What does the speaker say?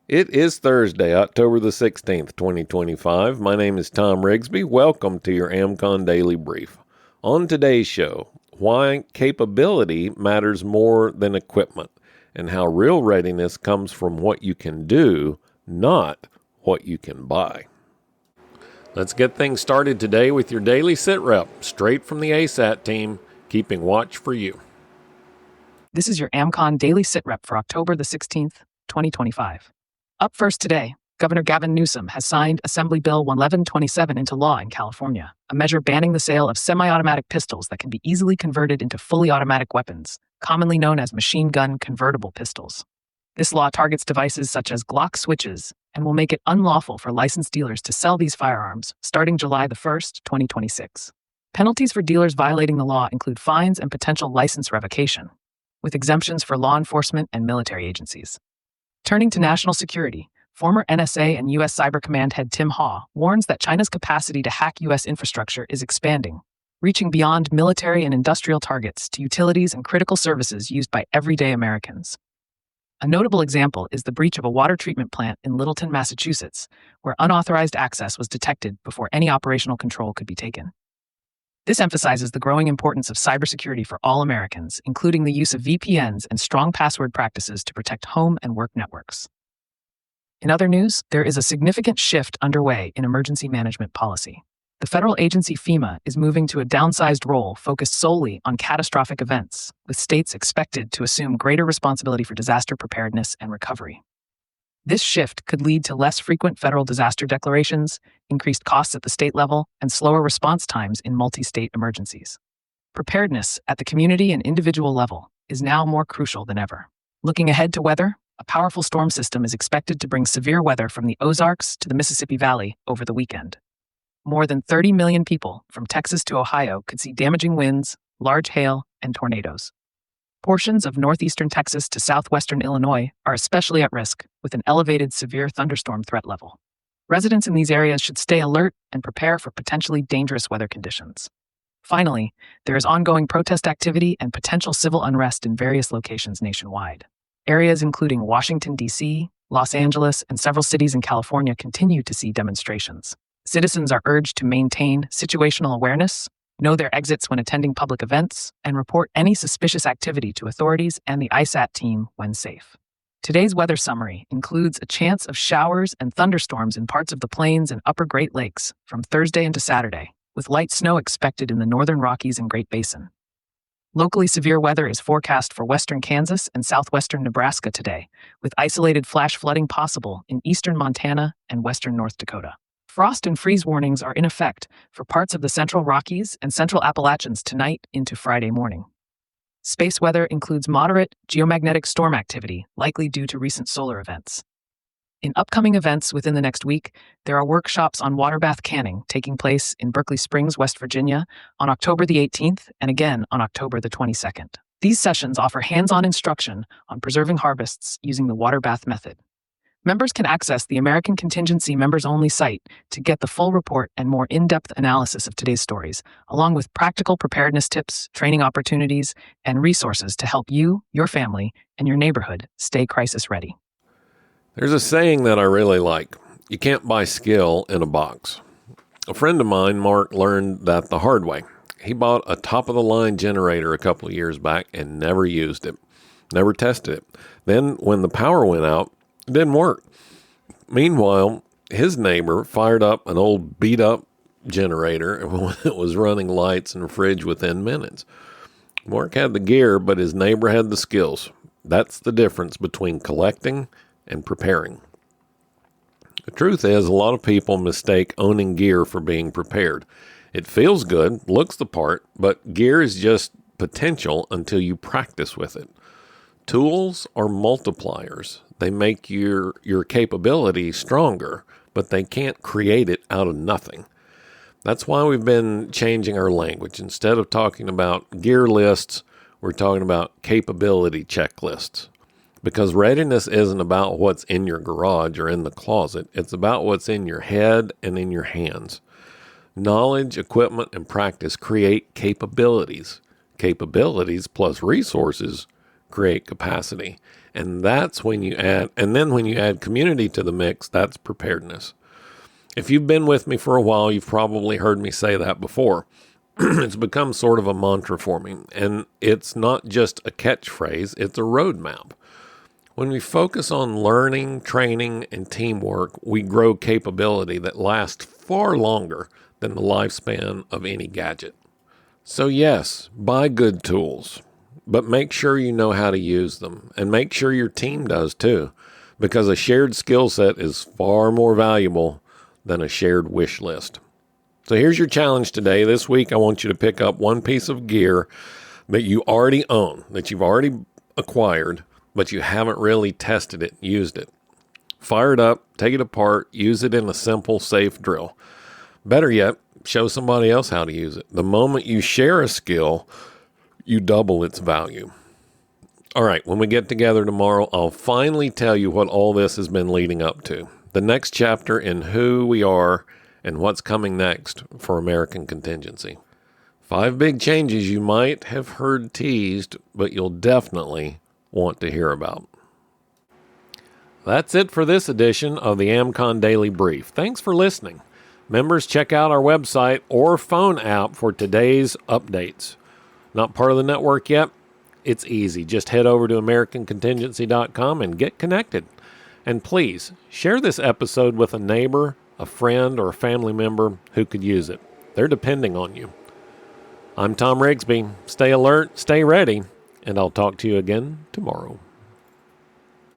It is Thursday, October the 16th, 2025. My name is Thom Rigsby. Welcome to your AmCon Daily Brief. On today's show, why capability matters more than equipment and how real readiness comes from what you can do, not what you can buy. Let's get things started today with your daily sit rep, straight from the ASAT team, keeping watch for you. This is your AmCon Daily Sit Rep for October the 16th, 2025. Up first today, Governor Gavin Newsom has signed Assembly Bill 1127 into law in California, a measure banning the sale of semi-automatic pistols that can be easily converted into fully automatic weapons, commonly known as machine gun convertible pistols. This law targets devices such as Glock switches and will make it unlawful for licensed dealers to sell these firearms starting July the 1st, 2026. Penalties for dealers violating the law include fines and potential license revocation, with exemptions for law enforcement and military agencies. Turning to national security, former NSA and U.S. Cyber Command head Tim Haw warns that China's capacity to hack U.S. infrastructure is expanding, reaching beyond military and industrial targets to utilities and critical services used by everyday Americans. A notable example is the breach of a water treatment plant in Littleton, Massachusetts, where unauthorized access was detected before any operational control could be taken. This emphasizes the growing importance of cybersecurity for all Americans, including the use of VPNs and strong password practices to protect home and work networks. In other news, there is a significant shift underway in emergency management policy. The federal agency FEMA is moving to a downsized role focused solely on catastrophic events, with states expected to assume greater responsibility for disaster preparedness and recovery. This shift could lead to less frequent federal disaster declarations, increased costs at the state level, and slower response times in multi-state emergencies. Preparedness at the community and individual level is now more crucial than ever. Looking ahead to weather, a powerful storm system is expected to bring severe weather from the Ozarks to the Mississippi Valley over the weekend. More than 30 million people from Texas to Ohio could see damaging winds, large hail, and tornadoes. Portions of northeastern Texas to southwestern Illinois are especially at risk, with an elevated severe thunderstorm threat level. Residents in these areas should stay alert and prepare for potentially dangerous weather conditions. Finally, there is ongoing protest activity and potential civil unrest in various locations nationwide. Areas including Washington, D.C., Los Angeles, and several cities in California continue to see demonstrations. Citizens are urged to maintain situational awareness, know their exits when attending public events, and report any suspicious activity to authorities and the ISAT team when safe. Today's weather summary includes a chance of showers and thunderstorms in parts of the Plains and Upper Great Lakes from Thursday into Saturday, with light snow expected in the northern Rockies and Great Basin. Locally severe weather is forecast for western Kansas and southwestern Nebraska today, with isolated flash flooding possible in eastern Montana and western North Dakota. Frost and freeze warnings are in effect for parts of the central Rockies and central Appalachians tonight into Friday morning. Space weather includes moderate geomagnetic storm activity, likely due to recent solar events. In upcoming events within the next week, there are workshops on water bath canning taking place in Berkeley Springs, West Virginia, on October the 18th and again on October the 22nd. These sessions offer hands-on instruction on preserving harvests using the water bath method. Members can access the American Contingency Members-Only site to get the full report and more in-depth analysis of today's stories, along with practical preparedness tips, training opportunities, and resources to help you, your family, and your neighborhood stay crisis ready. There's a saying that I really like. You can't buy skill in a box. A friend of mine, Mark, learned that the hard way. He bought a top-of-the-line generator a couple of years back and never used it, never tested it. Then when the power went out, it didn't work. Meanwhile, his neighbor fired up an old beat-up generator and it was running lights and fridge within minutes. Mark had the gear, but his neighbor had the skills. That's the difference between collecting and preparing. The truth is, a lot of people mistake owning gear for being prepared. It feels good, looks the part, but gear is just potential until you practice with it. Tools are multipliers. They make your capability stronger, but they can't create it out of nothing. That's why we've been changing our language. Instead of talking about gear lists, we're talking about capability checklists. Because readiness isn't about what's in your garage or in the closet. It's about what's in your head and in your hands. Knowledge, equipment, and practice create capabilities. Capabilities plus resources create capacity. And then when you add community to the mix, that's preparedness. If you've been with me for a while, you've probably heard me say that before. It's become sort of a mantra for me, and it's not just a catchphrase, it's a roadmap. When we focus on learning, training, and teamwork, we grow capability that lasts far longer than the lifespan of any gadget. So yes, buy good tools, but make sure you know how to use them, and make sure your team does too, because a shared skill set is far more valuable than a shared wish list. So here's your challenge today. This week, I want you to pick up one piece of gear that you already own, that you've already acquired, but you haven't really tested it, used it. Fire it up, take it apart, use it in a simple, safe drill. Better yet, show somebody else how to use it. The moment you share a skill, you double its value. All right, when we get together tomorrow, I'll finally tell you what all this has been leading up to. The next chapter in who we are and what's coming next for American contingency. 5 big changes you might have heard teased, but you'll definitely want to hear about. That's it for this edition of the AmCon Daily Brief. Thanks for listening. Members, check out our website or phone app for today's updates. Not part of the network yet? It's easy. Just head over to AmericanContingency.com and get connected. And please, share this episode with a neighbor, a friend, or a family member who could use it. They're depending on you. I'm Thom Rigsby. Stay alert, stay ready, and I'll talk to you again tomorrow.